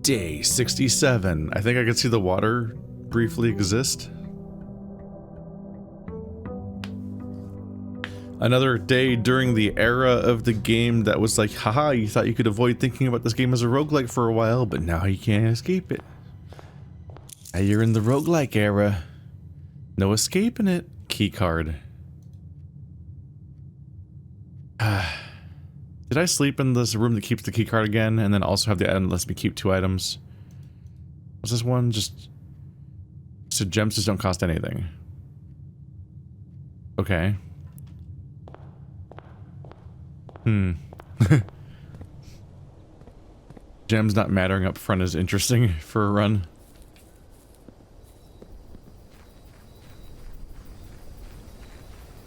Day 67. I think I could see the water briefly exist. Another day during the era of the game that was like, haha, you thought you could avoid thinking about this game as a roguelike for a while, but now you can't escape it. Now you're in the roguelike era. No escaping it. Key card. Did I sleep in this room that keeps the key card again, and then also have the item that lets me keep 2 items? Was this one just... So gems just don't cost anything. Okay. Gems not mattering up front is interesting for a run.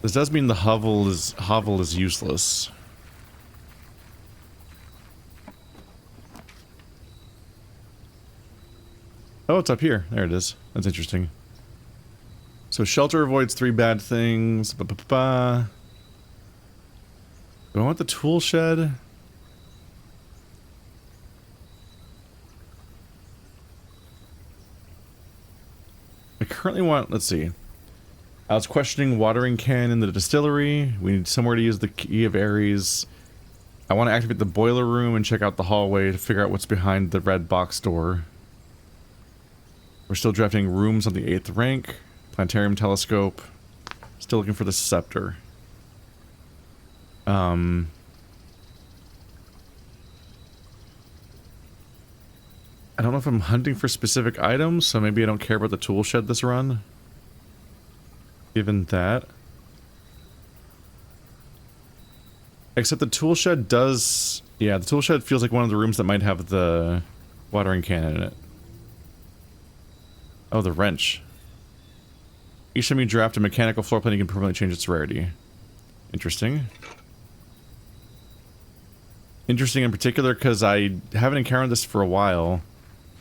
This does mean the hovel is useless. Oh, it's up here. There it is. That's interesting. So shelter avoids 3 bad things. Do I want the tool shed? I currently want, let's see. I was questioning watering can in the distillery. We need somewhere to use the key of Ares. I want to activate the boiler room and check out the hallway to figure out what's behind the red box door. We're still drafting rooms on the 8th rank. Planetarium telescope. Still looking for the scepter. I don't know if I'm hunting for specific items, so maybe I don't care about the tool shed this run. Given that. Except the tool shed does... Yeah, the tool shed feels like one of the rooms that might have the watering can in it. Oh, the wrench. Each time you draft a mechanical floor plan, you can permanently change its rarity. Interesting. Interesting in particular because I haven't encountered this for a while.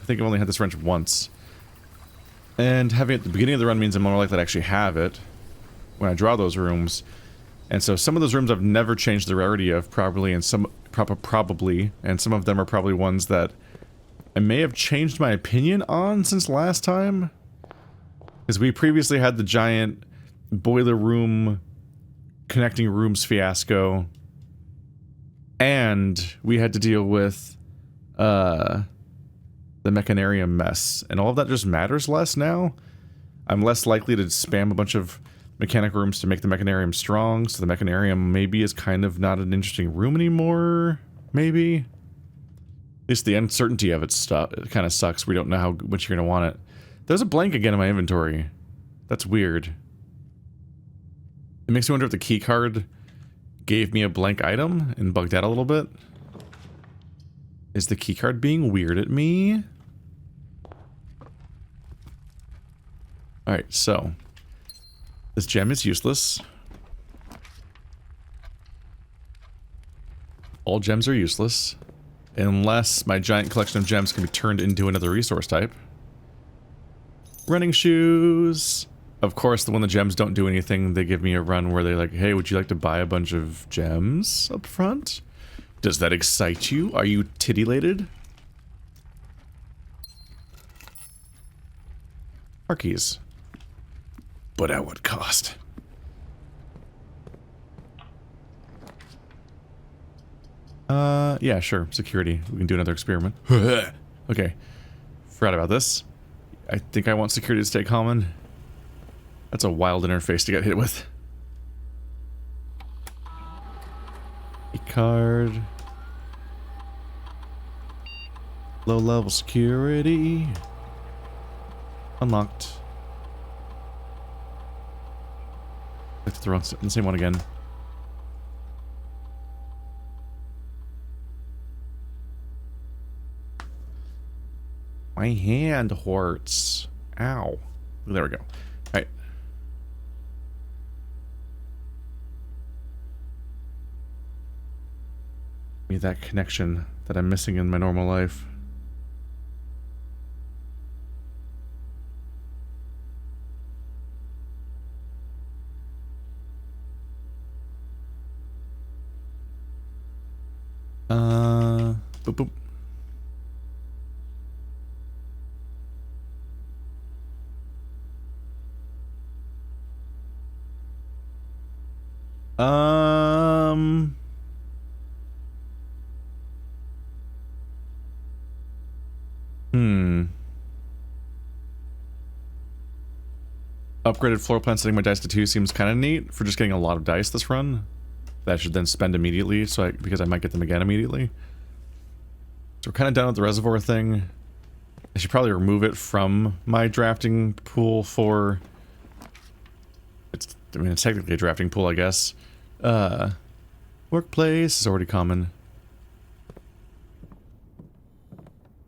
I think I've only had this wrench once. And having it at the beginning of the run means I'm more likely to actually have it when I draw those rooms. And so some of those rooms I've never changed the rarity of probably, and some and some of them are probably ones that I may have changed my opinion on since last time. Because we previously had the giant boiler room connecting rooms fiasco. And we had to deal with the mechanarium mess. And all of that just matters less now. I'm less likely to spam a bunch of mechanic rooms to make the mechanarium strong. So the mechanarium maybe is kind of not an interesting room anymore. Maybe. At least the uncertainty of it kind of sucks. We don't know how much you're going to want it. There's a blank again in my inventory. That's weird. It makes me wonder if the key card gave me a blank item and bugged out a little bit. Is the key card being weird at me? Alright, so. This gem is useless. All gems are useless. Unless my giant collection of gems can be turned into another resource type. Running shoes. Of course, when the gems don't do anything, they give me a run where they're like, hey, would you like to buy a bunch of gems up front? Does that excite you? Are you titillated? Car keys. But at what cost? Yeah, sure. Security. We can do another experiment. Okay. Forgot about this. I think I want security to stay common. That's a wild interface to get hit with. A card. Low level security. Unlocked. That's the same one again. My hand hurts. Ow. There we go. Alright. Give me that connection that I'm missing in my normal life. Boop boop. Um... Upgraded floor plan setting my dice to 2 seems kind of neat for just getting a lot of dice this run. That I should then spend immediately, because I might get them again immediately. So we're kind of done with the reservoir thing. I should probably remove it from my drafting pool for... it's technically a drafting pool, I guess. Workplace is already common.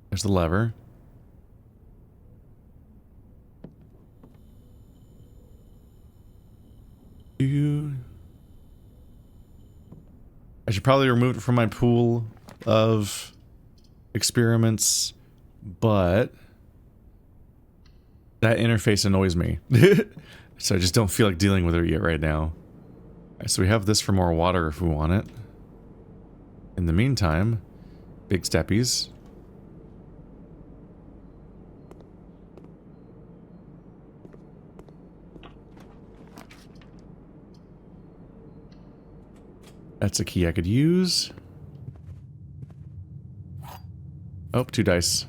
There's the lever. I should probably remove it from my pool of experiments, but that interface annoys me. So I just don't feel like dealing with it yet right now. Alright, so we have this for more water if we want it. In the meantime, big steppies. That's a key I could use. Oh, 2 dice.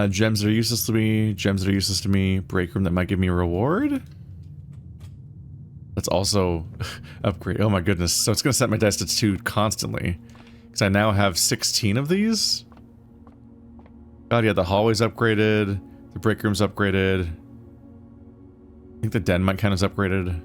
Gems that are useless to me. Gems that are useless to me. Break room that might give me a reward. That's also upgrade. Oh my goodness. So it's going to set my dice to 2 constantly. Because I now have 16 of these. God, yeah, the hallway's upgraded. The break room's upgraded. I think the den might count as upgraded.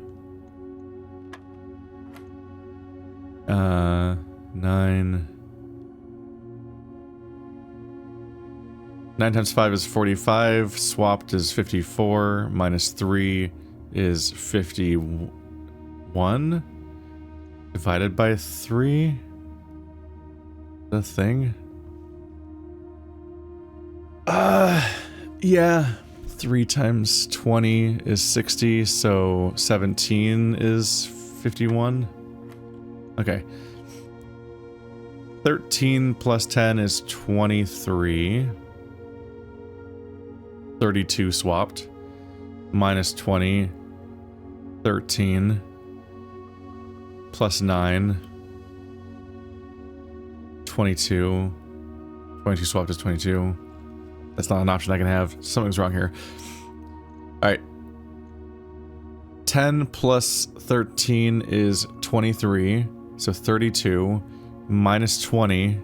9 times 5 is 45, swapped is 54, minus 3 is 51, divided by 3, the thing? Yeah, 3 times 20 is 60, so 17 is 51. Okay. 13 plus 10 is 23. 32 swapped. Minus 20. 13. Plus 9. 22. 22 swapped is 22. That's not an option I can have. Something's wrong here. Alright. 10 plus 13 is 23. So 32 minus 20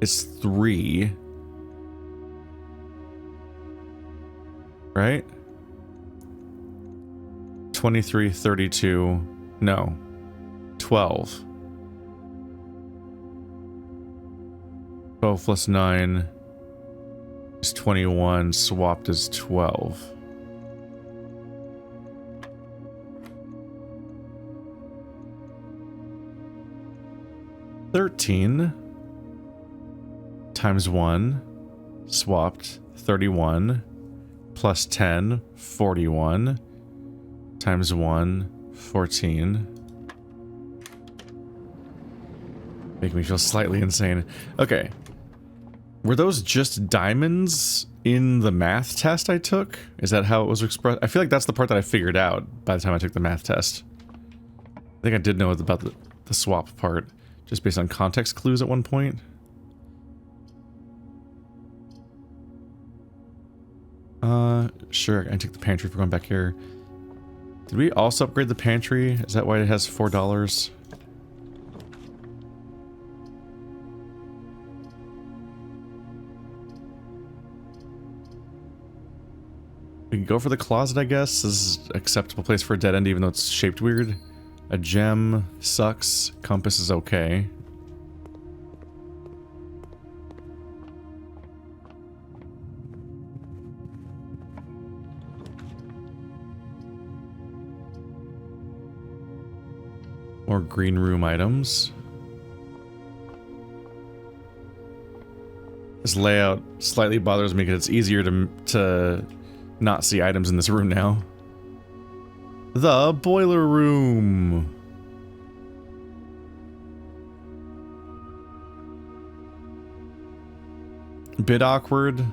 is 3. Right? 23, 32. No. 12. 12 plus 9 is 21. Swapped is 12. 13 times 1 swapped 31 plus 10 41 times 1 14. Make me feel slightly insane. Okay. Were those just diamonds in the math test I took? Is that how it was expressed? I feel like that's the part that I figured out by the time I took the math test. I think I did know about the swap part. Just based on context clues at one point. Sure, I can take the pantry for going back here. Did we also upgrade the pantry? Is that why it has $4? We can go for the closet, I guess. This is an acceptable place for a dead end, even though it's shaped weird. A gem sucks. Compass is okay. More green room items. This layout slightly bothers me because it's easier to not see items in this room now. The boiler room. Bit awkward.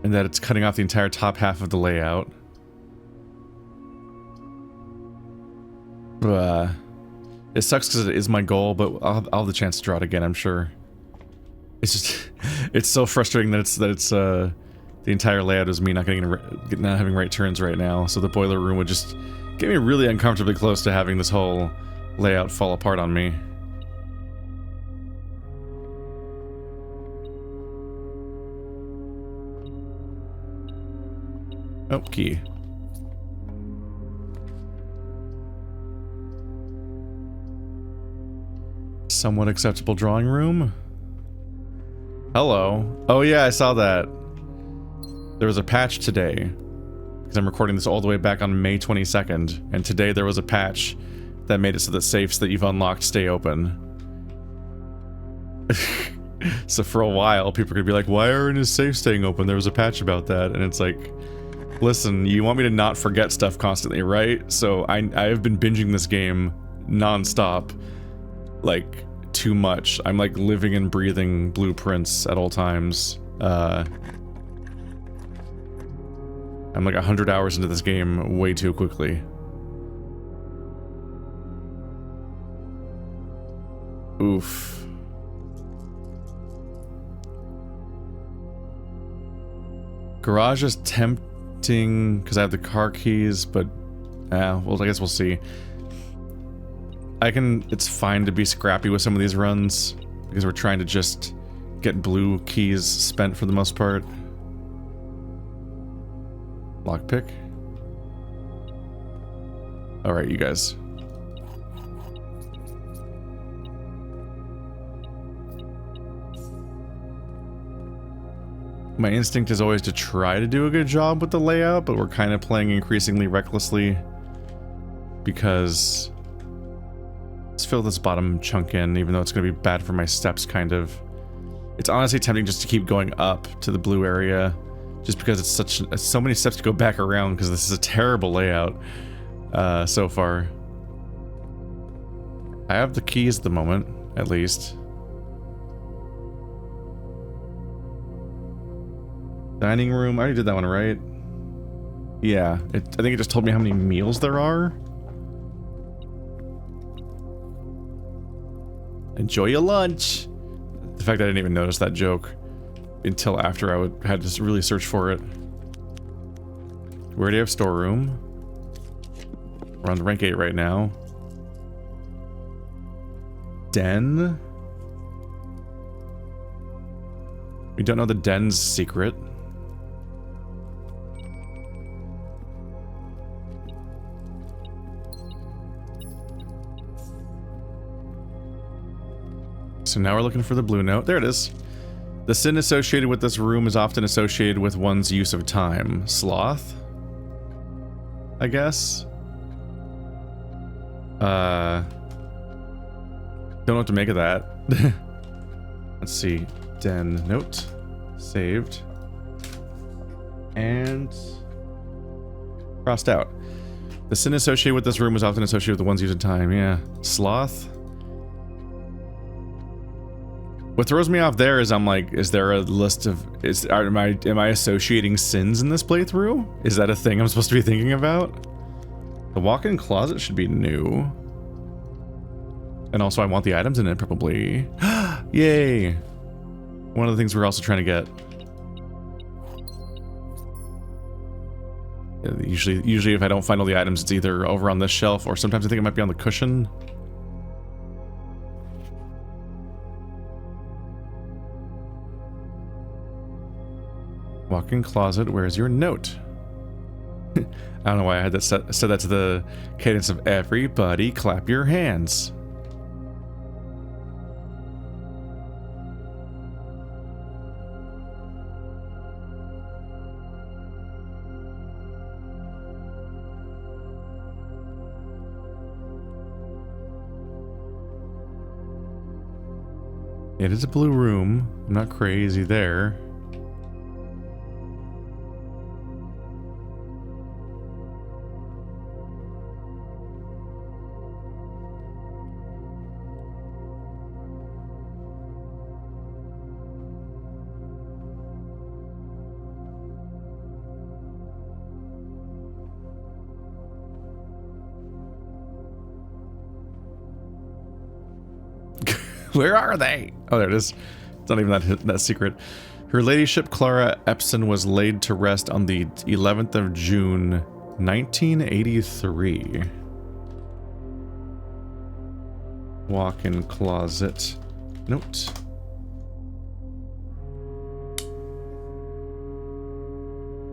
And that it's cutting off the entire top half of the layout. It sucks because it is my goal, but I'll have the chance to draw it again, I'm sure. It's just, it's so frustrating that the entire layout is me not having right turns right now. So the boiler room would just get me really uncomfortably close to having this whole layout fall apart on me. Oh, key. Somewhat acceptable drawing room. Hello. Oh yeah, I saw that. There was a patch today. Because I'm recording this all the way back on May 22nd. And today there was a patch that made it so that safes that you've unlocked stay open. So for a while, people are gonna be like, why aren't his safes staying open? There was a patch about that. And it's like, listen, you want me to not forget stuff constantly, right? So I've been binging this game non-stop. Like, too much. I'm like living and breathing blueprints at all times. I'm like 100 hours into this game way too quickly. Oof. Garage is tempting because I have the car keys, but well, I guess we'll see. It's fine to be scrappy with some of these runs, because we're trying to just get blue keys spent for the most part. Lockpick. Alright, you guys. My instinct is always to try to do a good job with the layout, but we're kind of playing increasingly recklessly, because let's fill this bottom chunk in, even though it's going to be bad for my steps, kind of. It's honestly tempting just to keep going up to the blue area, just because it's so many steps to go back around, because this is a terrible layout so far. I have the keys at the moment, at least. Dining room, I already did that one, right? Yeah, I think it just told me how many meals there are. Enjoy your lunch! The fact that I didn't even notice that joke until after I had to really search for it. We already have storeroom. We're on rank 8 right now. Den? We don't know the den's secret. So now we're looking for the blue note. There it is. The sin associated with this room is often associated with one's use of time. Sloth? I guess? Don't know what to make of that. Let's see. Den note. Saved. And crossed out. The sin associated with this room is often associated with one's use of time. Yeah. Sloth? What throws me off there is I'm like, is there a list of am I associating sins in this playthrough? Is that a thing I'm supposed to be thinking about? The walk-in closet should be new. And also I want the items in it, probably. Yay! One of the things we're also trying to get. Usually if I don't find all the items, it's either over on this shelf, or sometimes I think it might be on the cushion. Walk-in closet, where's your note? I don't know why I had that said that to the cadence of everybody clap your hands. It is a blue room. I'm not crazy there. Where are they? Oh, there it is. It's not even that secret. Her ladyship Clara Epson was laid to rest on the 11th of June, 1983. Walk-in closet. Note.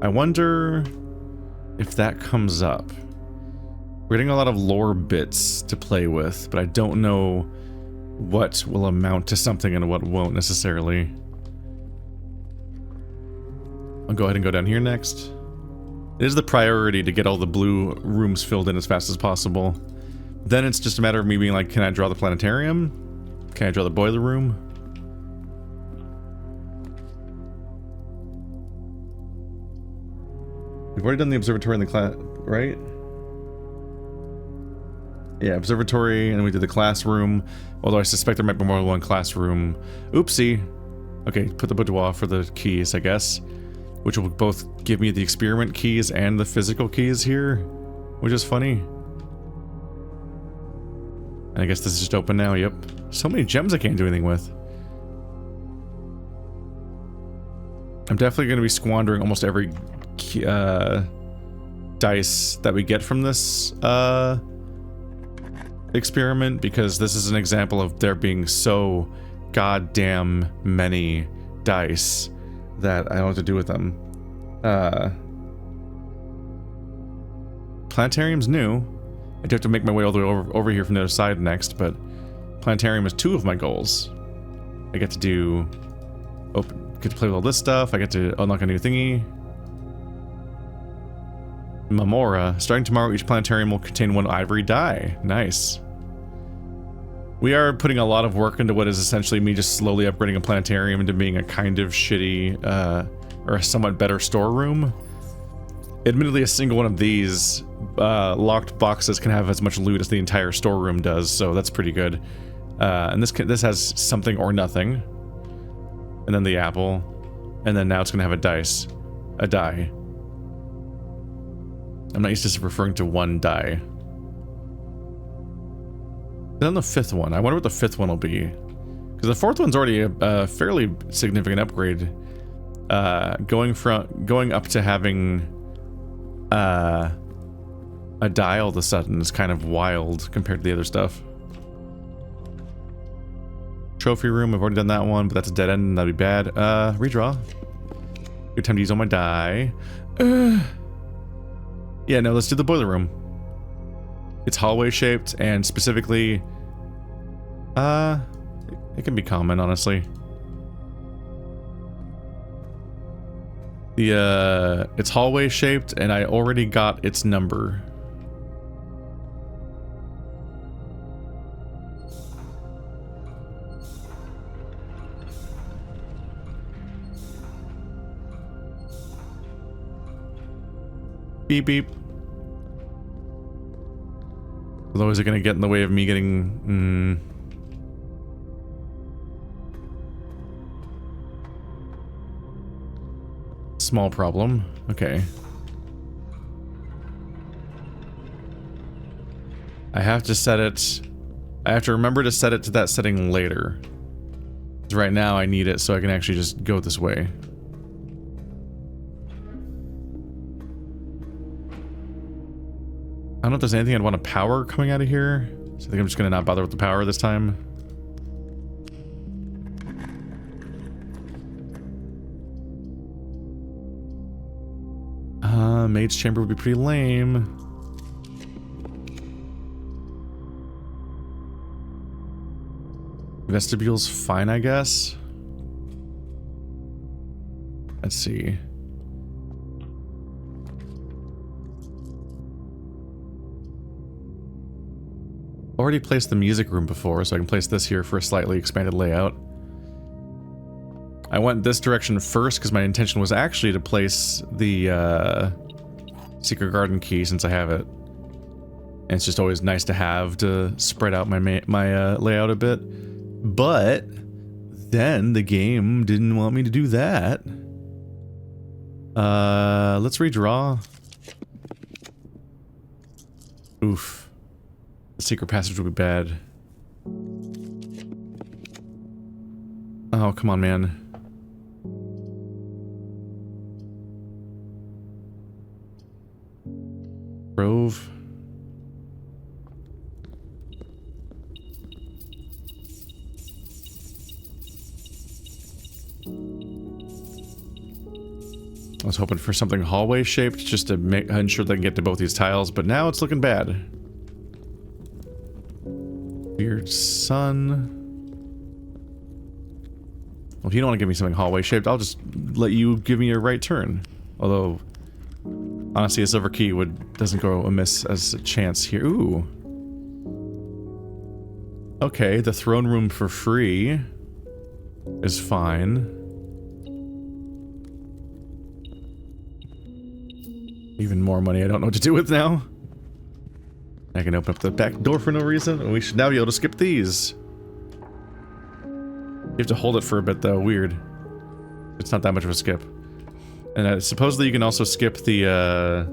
I wonder if that comes up. We're getting a lot of lore bits to play with, but I don't know what will amount to something and what won't necessarily. I'll go ahead and go down here next. It is the priority to get all the blue rooms filled in as fast as possible. Then it's just a matter of me being like, can I draw the planetarium? Can I draw the boiler room? We've already done the observatory in the class, right? Yeah, observatory, and we did the classroom. Although I suspect there might be more than one classroom. Oopsie. Okay, put the boudoir for the keys, I guess. Which will both give me the experiment keys and the physical keys here. Which is funny. And I guess this is just open now, yep. So many gems I can't do anything with. I'm definitely going to be squandering almost every dice that we get from this experiment, because this is an example of there being so goddamn many dice that I don't know what to do with them. Planetarium's new. I do have to make my way all the way over here from the other side next, but planetarium is 2 of my goals. I get to do... get to play with all this stuff. I get to unlock a new thingy. Mamora. Starting tomorrow, each planetarium will contain 1 ivory die. Nice. We are putting a lot of work into what is essentially me just slowly upgrading a planetarium into being a kind of shitty, or a somewhat better storeroom. Admittedly, a single one of these locked boxes can have as much loot as the entire storeroom does, so that's pretty good. And this has something or nothing. And then the apple. And then now it's gonna have a die. I'm not used to just referring to 1 die. Then the 5th one. I wonder what the 5th one will be. Because the 4th one's already a fairly significant upgrade. Going up to having a die all of a sudden is kind of wild compared to the other stuff. Trophy room, I've already done that one, but that's a dead end and that'd be bad. Redraw. Good time to use all my die. Yeah, no, let's do the boiler room. It's hallway shaped, and specifically, it can be common, honestly. It's hallway shaped, and I already got its number. Beep beep. Although, is it gonna get in the way of me getting... Small problem. Okay. I have to set it... I have to remember to set it to that setting later. 'Cause right now I need it so I can actually just go this way. I don't know if there's anything I'd want to power coming out of here. So I think I'm just gonna not bother with the power this time. Maid's chamber would be pretty lame. Vestibule's fine, I guess. Let's see. Already placed the music room before, so I can place this here for a slightly expanded layout. I went this direction first because my intention was actually to place the secret garden key since I have it. And it's just always nice to have to spread out my layout a bit. But then the game didn't want me to do that. Let's redraw. Oof. The secret passage would be bad. Oh, come on, man. Grove. I was hoping for something hallway shaped just to ensure they can get to both these tiles, but now it's looking bad. Weird sun. Well, if you don't want to give me something hallway shaped, I'll just let you give me a right turn. Although, honestly, a silver key doesn't go amiss as a chance here. Ooh. Okay, the throne room for free is fine. Even more money I don't know what to do with now. I can open up the back door for no reason, and we should now be able to skip these. You have to hold it for a bit though, weird. It's not that much of a skip. And supposedly you can also skip the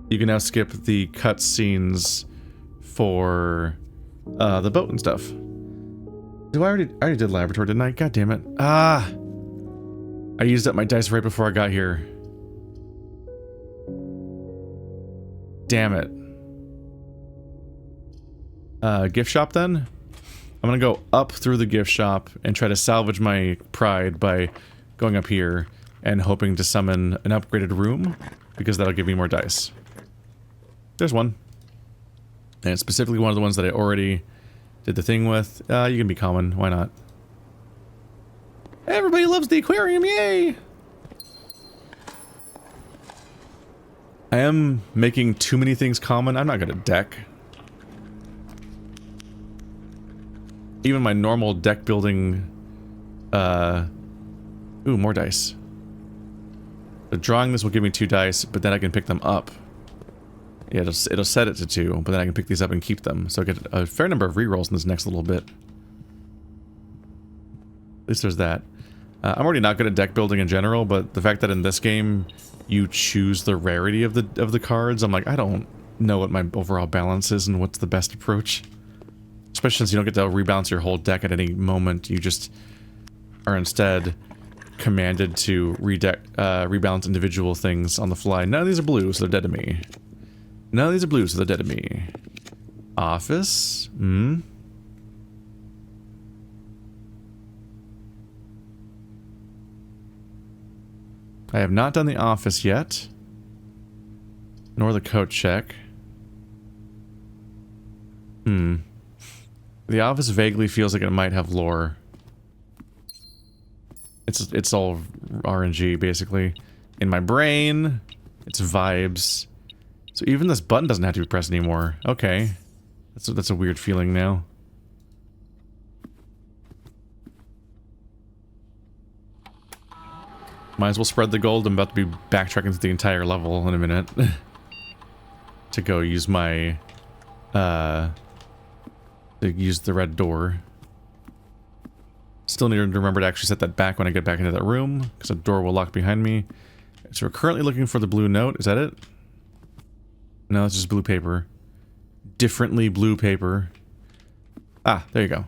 you can now skip the cutscenes for the boat and stuff. I already did laboratory, didn't I? God damn it. Ah! I used up my dice right before I got here. Damn it. Gift shop then? I'm gonna go up through the gift shop and try to salvage my pride by going up here and hoping to summon an upgraded room, because that'll give me more dice. There's one. And it's specifically one of the ones that I already did the thing with. You can be common, why not? Everybody loves the aquarium, yay! I am making too many things common. I'm not gonna deck. Even my normal deck building, ooh, more dice. So drawing this will give me 2 dice, but then I can pick them up. Yeah, it'll set it to 2, but then I can pick these up and keep them. So I get a fair number of rerolls in this next little bit. At least there's that. I'm already not good at deck building in general, but the fact that in this game you choose the rarity of the cards, I'm like, I don't know what my overall balance is and what's the best approach. Especially since you don't get to rebalance your whole deck at any moment, you just are instead commanded to rebalance individual things on the fly. None of these are blue, so they're dead to me. None of these are blue, so they're dead to me. Office? I have not done the office yet. Nor the coat check. The office vaguely feels like it might have lore. It's all RNG, basically. In my brain, it's vibes. So even this button doesn't have to be pressed anymore. Okay. That's a weird feeling now. Might as well spread the gold. I'm about to be backtracking through the entire level in a minute. To go use my... to use the red door. Still need to remember to actually set that back when I get back into that room, because the door will lock behind me. So we're currently looking for the blue note. Is that it? No, it's just blue paper. Differently blue paper. Ah, there you go.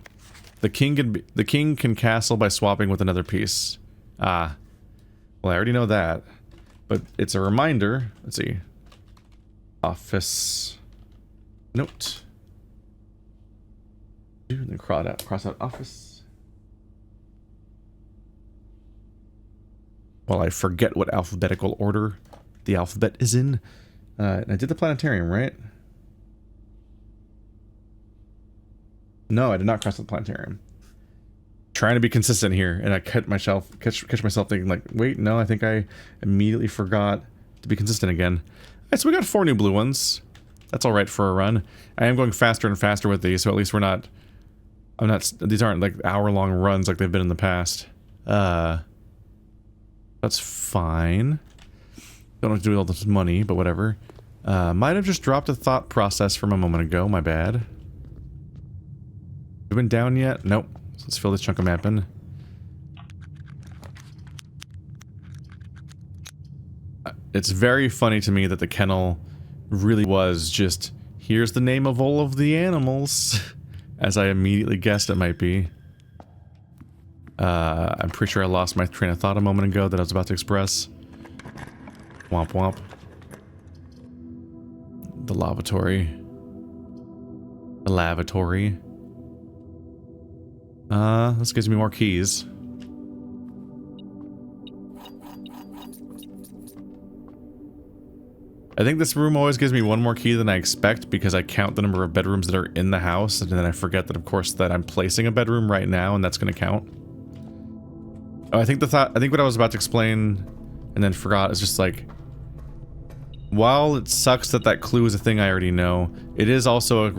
The king can castle by swapping with another piece. Ah. Well, I already know that. But it's a reminder. Let's see. Office. Note. And then cross out office. Well, I forget what alphabetical order the alphabet is in. And I did the planetarium, right? No, I did not cross out the planetarium. Trying to be consistent here, and I catch myself thinking like, wait, no, I think I immediately forgot to be consistent again. Alright, so we got 4 new blue ones. That's alright for a run. I am going faster and faster with these, so at least we're not... these aren't like hour-long runs like they've been in the past. That's fine. Don't have to do with all this money, but whatever. Might have just dropped a thought process from a moment ago, my bad. You been down yet? Nope. So let's fill this chunk of map in. It's very funny to me that the kennel really was just, here's the name of all of the animals. as I immediately guessed it might be. I'm pretty sure I lost my train of thought a moment ago that I was about to express. Womp womp. The lavatory. The lavatory. This gives me more keys. I think this room always gives me one more key than I expect because I count the number of bedrooms that are in the house, and then I forget that, of course, that I'm placing a bedroom right now, and that's going to count. Oh, I think what I was about to explain and then forgot is just like, while it sucks that that clue is a thing I already know, it is also a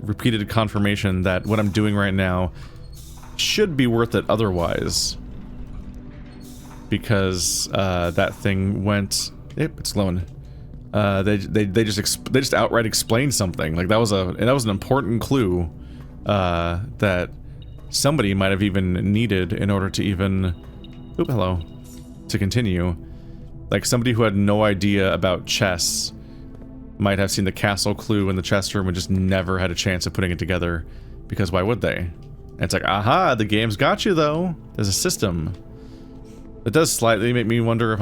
repeated confirmation that what I'm doing right now should be worth it otherwise. Because that thing went... Yep, it's glowing. They just outright explained something. Like that was an important clue that somebody might have even needed in order to even... Oop, hello. To continue. Like somebody who had no idea about chess might have seen the castle clue in the chess room and just never had a chance of putting it together. Because why would they? And it's like, aha, the game's got you though. There's a system. It does slightly make me wonder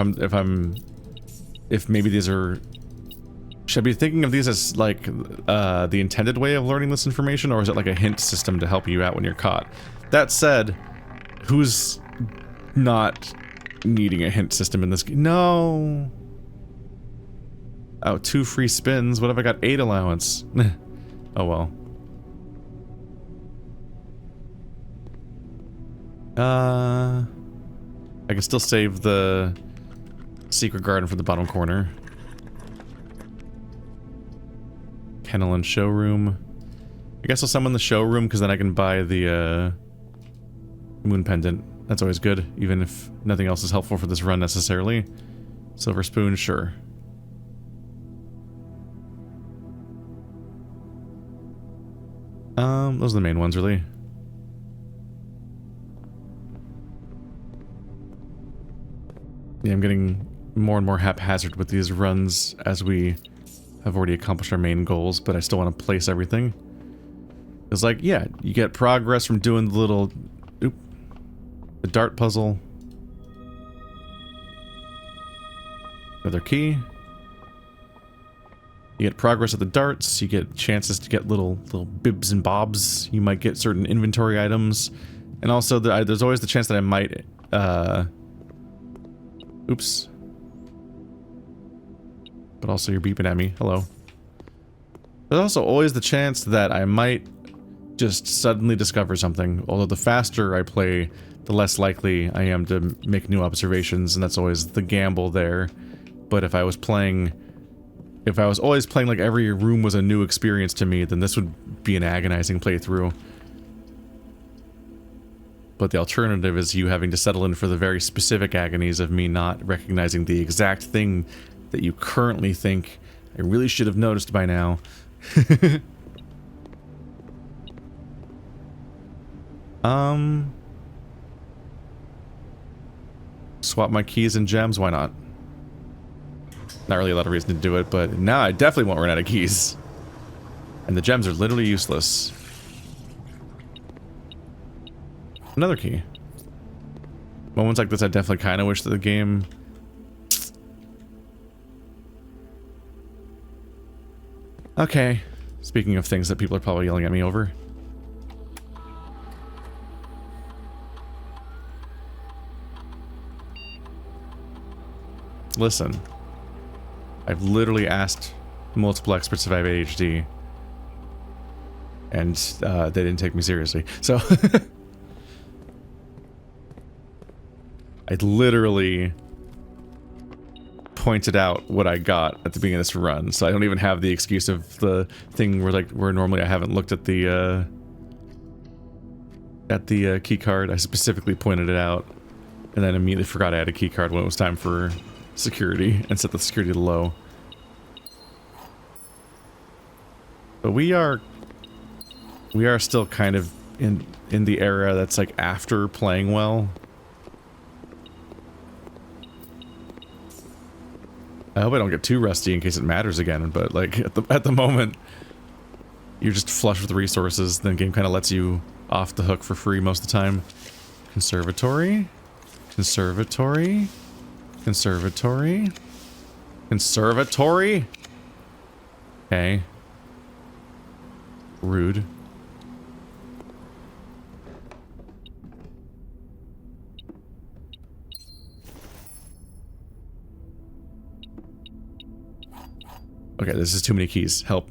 if maybe these are... Should I be thinking of these as like the intended way of learning this information, or is it like a hint system to help you out when you're caught? That said, who's not needing a hint system in this game? No. Oh, 2 free spins. What if I got 8 allowance? Oh well. I can still save the secret garden for the bottom corner. Kennel and showroom. I guess I'll summon the showroom because then I can buy the moon pendant. That's always good, even if nothing else is helpful for this run necessarily. Silver spoon, sure. Those are the main ones, really. Yeah, I'm getting more and more haphazard with these runs as we have already accomplished our main goals, but I still want to place everything. It's like, yeah, you get progress from doing the little... Oop. The dart puzzle. Another key. You get progress at the darts, you get chances to get little bibs and bobs. You might get certain inventory items. And also, there's always the chance that I might... Oops. But also you're beeping at me. Hello. There's also always the chance that I might just suddenly discover something. Although the faster I play, the less likely I am to make new observations, and that's always the gamble there. But if I was always playing like every room was a new experience to me, then this would be an agonizing playthrough. But the alternative is you having to settle in for the very specific agonies of me not recognizing the exact thing that you currently think I really should have noticed by now. Swap my keys and gems, why not? Not really a lot of reason to do it, but now I definitely won't run out of keys. And the gems are literally useless. Another key. Moments like this, I definitely kind of wish that the game... Okay. Speaking of things that people are probably yelling at me over. Listen. I've literally asked multiple experts if I have ADHD. And they didn't take me seriously. So... I literally pointed out what I got at the beginning of this run, so I don't even have the excuse of the thing where normally I haven't looked at the key card. I specifically pointed it out, and then immediately forgot I had a key card when it was time for security, and set the security to low. But we are still kind of in the era that's like after playing well. I hope I don't get too rusty in case it matters again, but like at the moment, you're just flush with resources, then the game kind of lets you off the hook for free most of the time. Conservatory. Conservatory. Conservatory. Conservatory. Okay. Rude. Okay, this is too many keys. Help.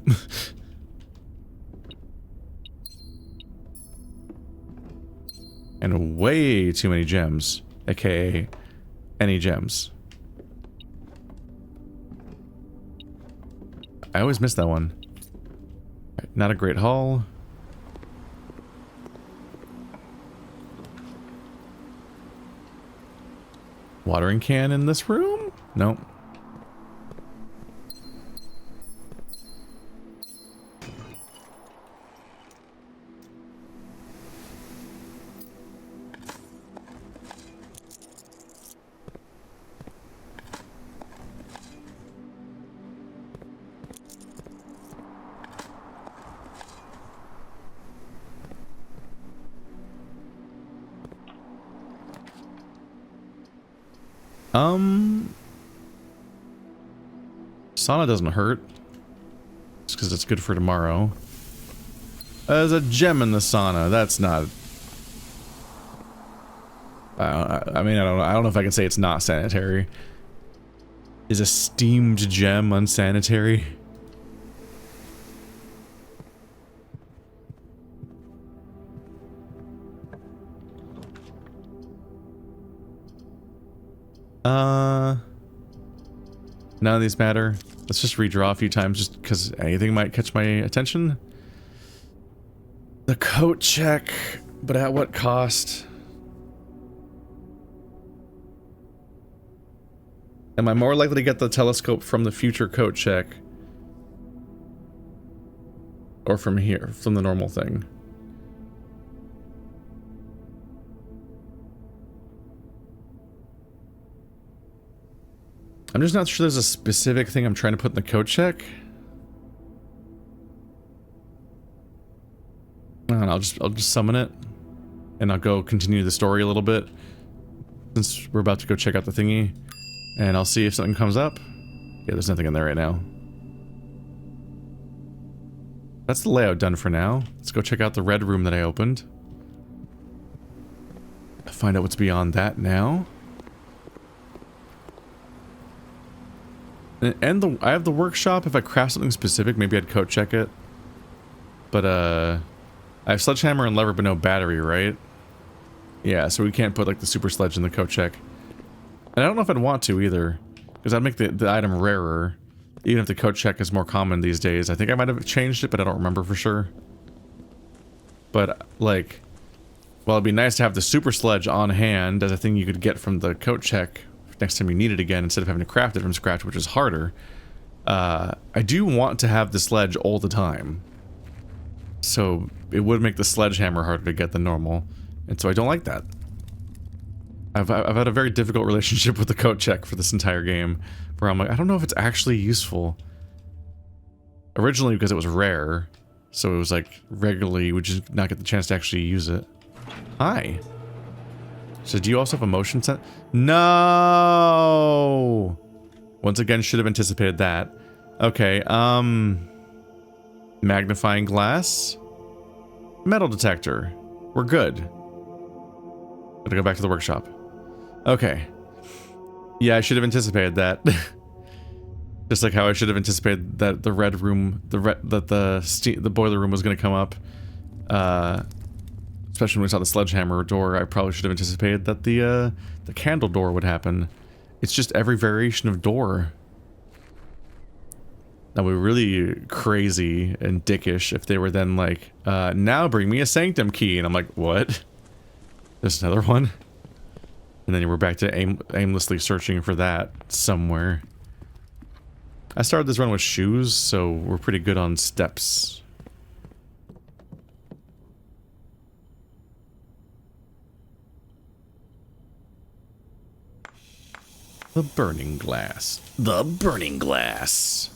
And way too many gems. AKA any gems. I always miss that one. Not a great haul. Watering can in this room? Nope. Sauna doesn't hurt. Just because it's good for tomorrow. There's a gem in the sauna. That's not... I mean, I don't know if I can say it's not sanitary. Is a steamed gem unsanitary? None of these matter. Let's just redraw a few times just because anything might catch my attention. The coat check, but at what cost? Am I more likely to get the telescope from the future coat check? Or from here, from the normal thing? I'm just not sure there's a specific thing I'm trying to put in the coat check. I don't know, I'll just summon it. And I'll go continue the story a little bit. Since we're about to go check out the thingy. And I'll see if something comes up. Yeah, there's nothing in there right now. That's the layout done for now. Let's go check out the red room that I opened. Find out what's beyond that now. And I have the workshop. If I craft something specific, maybe I'd coat check it. But I have sledgehammer and lever, but no battery, right? Yeah, so we can't put like the super sledge in the coat check. And I don't know if I'd want to either, because I'd make the item rarer, even if the coat check is more common these days. I think I might have changed it, but I don't remember for sure. But like, well, it'd be nice to have the super sledge on hand as a thing you could get from the coat check next time you need it again, instead of having to craft it from scratch, which is harder. I do want to have the sledge all the time. So it would make the sledgehammer harder to get than normal. And so I don't like that. I've had a very difficult relationship with the coat check for this entire game, where I'm like, I don't know if it's actually useful. Originally because it was rare, so it was like regularly you would just not get the chance to actually use it. Hi. So do you also have a motion set? No! Once again, should have anticipated that. Okay, magnifying glass. Metal detector. We're good. Gotta go back to the workshop. Okay. Yeah, I should have anticipated that. Just like how I should have anticipated that the red room, the boiler room was gonna come up. Especially when we saw the sledgehammer door, I probably should have anticipated that the candle door would happen. It's just every variation of door. That would be really crazy and dickish if they were then like, now bring me a sanctum key. And I'm like, what? There's another one? And then we're back to aimlessly searching for that somewhere. I started this run with shoes, so we're pretty good on steps. The burning glass. The burning glass.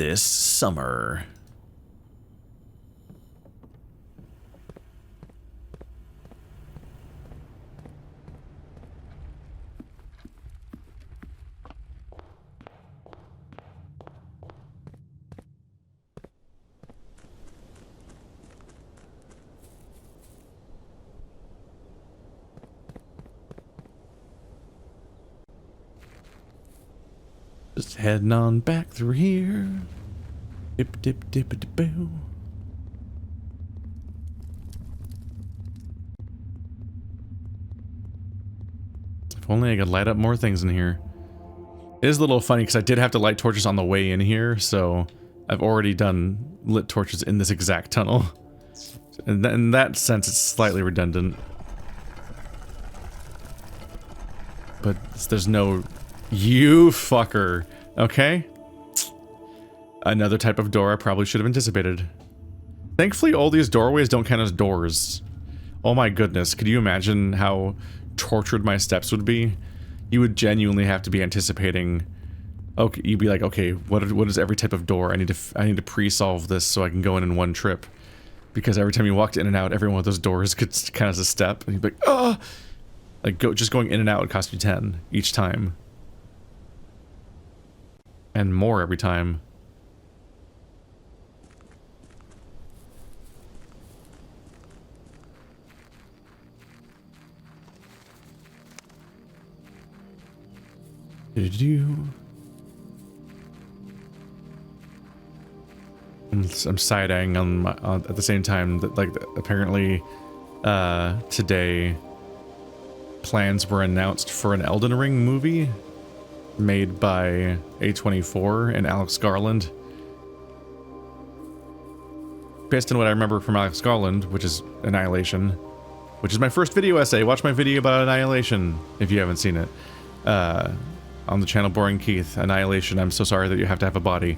this summer. Just heading on back through here. Dip, dip, dip, dip, boo. If only I could light up more things in here. It is a little funny because I did have to light torches on the way in here, so I've already done lit torches in this exact tunnel. And in that sense, it's slightly redundant. But there's no... You fucker. Okay. Another type of door I probably should have anticipated. Thankfully, all these doorways don't count as doors. Oh my goodness. Could you imagine how tortured my steps would be? You would genuinely have to be anticipating... Okay, you'd be like, okay, what is every type of door? I need to pre-solve this so I can go in one trip. Because every time you walked in and out, every one of those doors could count as a step. And you'd be like, oh! Like, just going in and out would cost you 10 each time. And more every time. I'm side-eyeing on at the same time that, like, apparently today plans were announced for an Elden Ring movie made by A24 and Alex Garland. Based on what I remember from Alex Garland, which is Annihilation, which is my first video essay. Watch my video about Annihilation if you haven't seen it. On the channel Boring Keith. Annihilation, I'm so sorry that you have to have a body.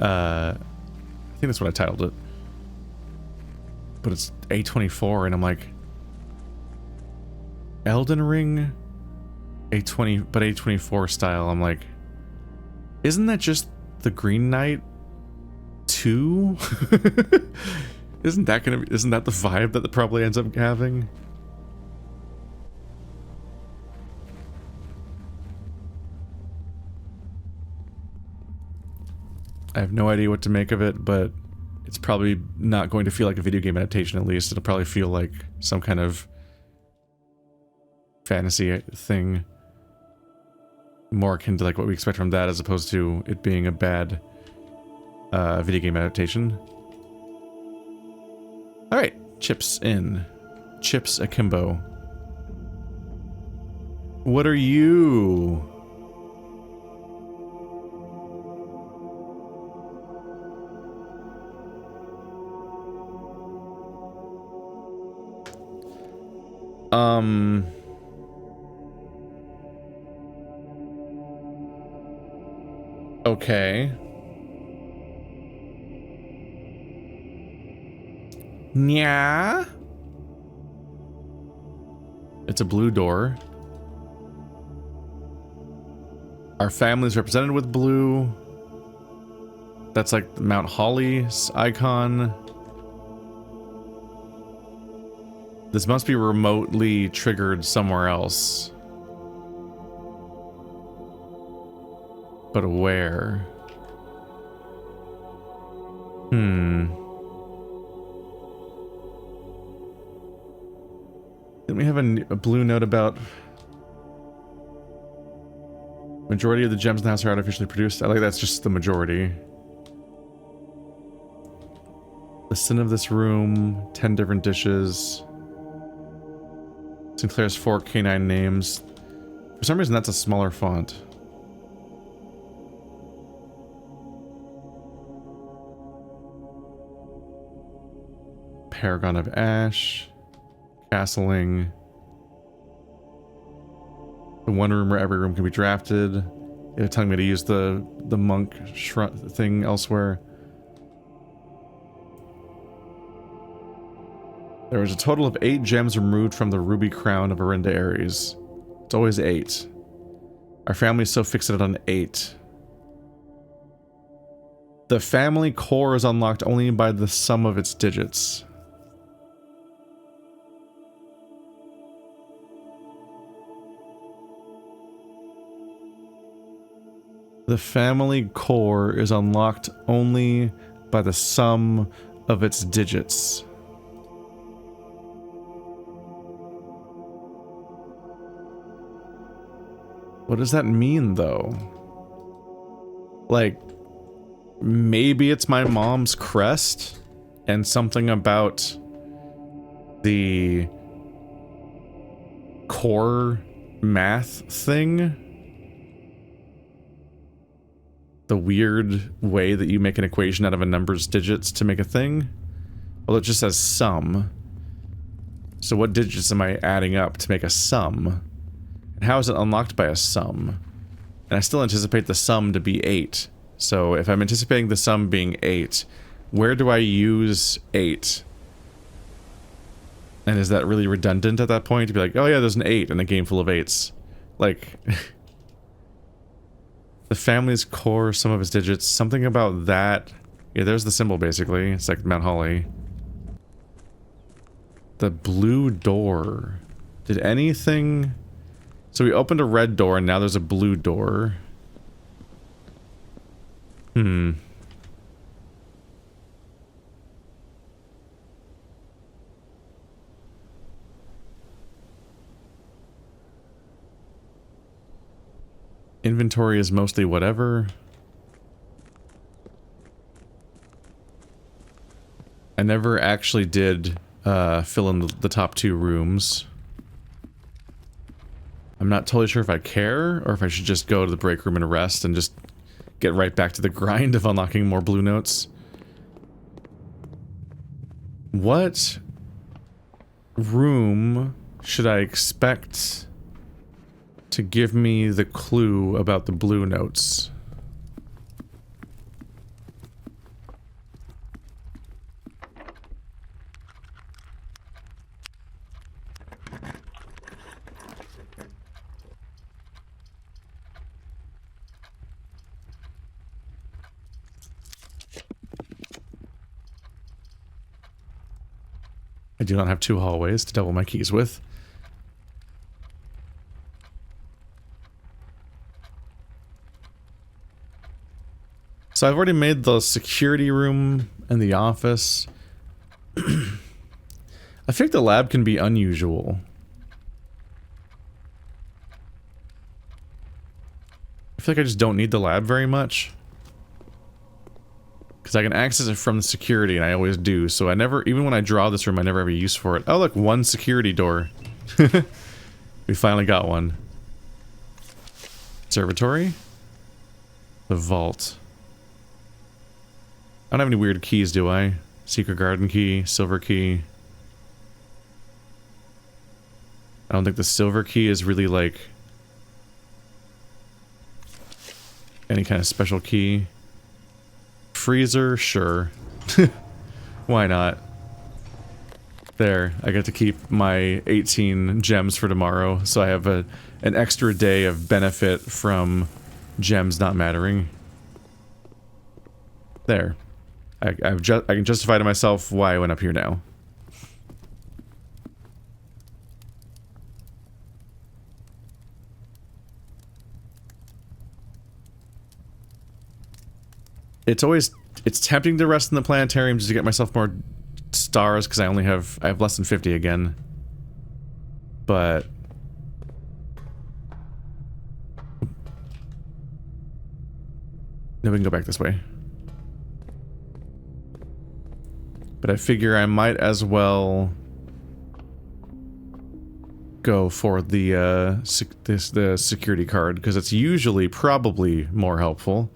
I think that's what I titled it. But it's A24 and I'm like... Elden Ring? But A24 style, I'm like, isn't that just the Green Knight 2? Isn't that the vibe that it probably ends up having? I have no idea what to make of it, but it's probably not going to feel like a video game adaptation, at least. It'll probably feel like some kind of fantasy thing. More akin to like what we expect from that as opposed to it being a bad video game adaptation. Alright, chips in. Chips akimbo. What are you? Okay. Yeah. It's a blue door. Our family's represented with blue. That's like Mount Holly's icon. This must be remotely triggered somewhere else. But where? Didn't we have a blue note about... Majority of the gems in the house are artificially produced? I like that's just the majority. The sin of this room, 10 different dishes. Sinclair's 4 canine names. For some reason that's a smaller font. Paragon of Ash. Castling. The one room where every room can be drafted. They're telling me to use the monk thing elsewhere. There was a total of 8 gems removed from the ruby crown of Arinda Ares. It's always 8. Our family is so fixated on 8. The family core is unlocked only by the sum of its digits. The family core is unlocked only by the sum of its digits. What does that mean, though? Like, maybe it's my mom's crest and something about the core math thing? The weird way that you make an equation out of a number's digits to make a thing? Well, it just says sum. So what digits am I adding up to make a sum? And how is it unlocked by a sum? And I still anticipate the sum to be 8. So if I'm anticipating the sum being 8, where do I use 8? And is that really redundant at that point? To be like, oh yeah, there's an 8 in a game full of 8s. Like... The family's core, some of its digits, something about that. Yeah, there's the symbol, basically. It's like Mount Holly. The blue door. Did anything... So we opened a red door, and now there's a blue door. Inventory is mostly whatever. I never actually did fill in the top 2 rooms. I'm not totally sure if I care, or if I should just go to the break room and rest and just get right back to the grind of unlocking more blue notes. What room should I expect to give me the clue about the blue notes? I do not have 2 hallways to double my keys with. So I've already made the security room and the office. I think the lab can be unusual. I feel like I just don't need the lab very much. Because I can access it from the security, and I always do, so I never, even when I draw this room, I never have a use for it. Oh look, 1 security door. We finally got one. Observatory? The vault. I don't have any weird keys, do I? Secret garden key, silver key. I don't think the silver key is really like any kind of special key. Freezer, sure. Why not? There, I get to keep my 18 gems for tomorrow, so I have an extra day of benefit from gems not mattering. There. I can justify to myself why I went up here now. It's tempting to rest in the planetarium just to get myself more stars, because I have less than 50 again. But no, we can go back this way. But I figure I might as well go for the security card, because it's usually probably more helpful.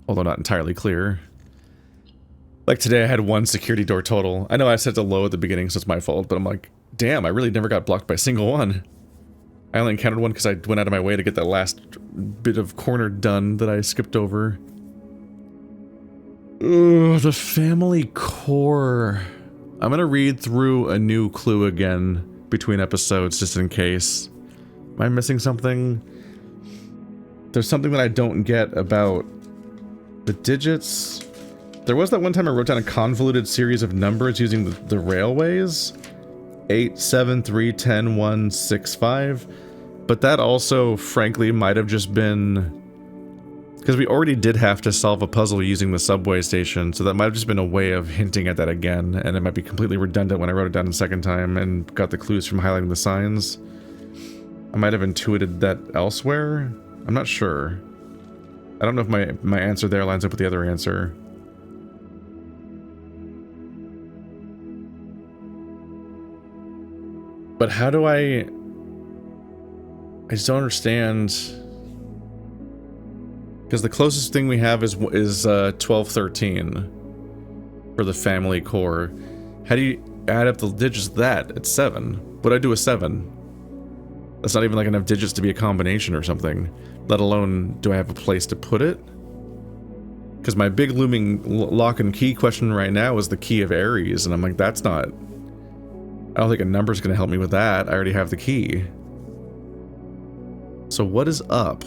Although not entirely clear. Like today I had 1 security door total. I know I set it to low at the beginning, so it's my fault, but I'm like, damn, I really never got blocked by a single one. I only encountered one because I went out of my way to get that last bit of corner done that I skipped over. Ugh, the family core. I'm gonna read through a new clue again between episodes just in case. Am I missing something? there's something that I don't get about the digits. There was that one time I wrote down a convoluted series of numbers using the railways. 8, 7, 3, 10, 1, 6, 5. But that also, frankly, might have just been... because we already did have to solve a puzzle using the subway station, so that might have just been a way of hinting at that again, and it might be completely redundant when I wrote it down the second time and got the clues from highlighting the signs. I might have intuited that elsewhere? I'm not sure. I don't know if my answer there lines up with the other answer. But how do I just don't understand... because the closest thing we have is 1213 for the family core. How do you add up the digits of that? It's 7. What'd I do with 7? That's not even like enough digits to be a combination or something. Let alone, do I have a place to put it? Because my big looming lock and key question right now is the key of Aries, and I'm like, that's not... I don't think a number's gonna help me with that. I already have the key. So what is up?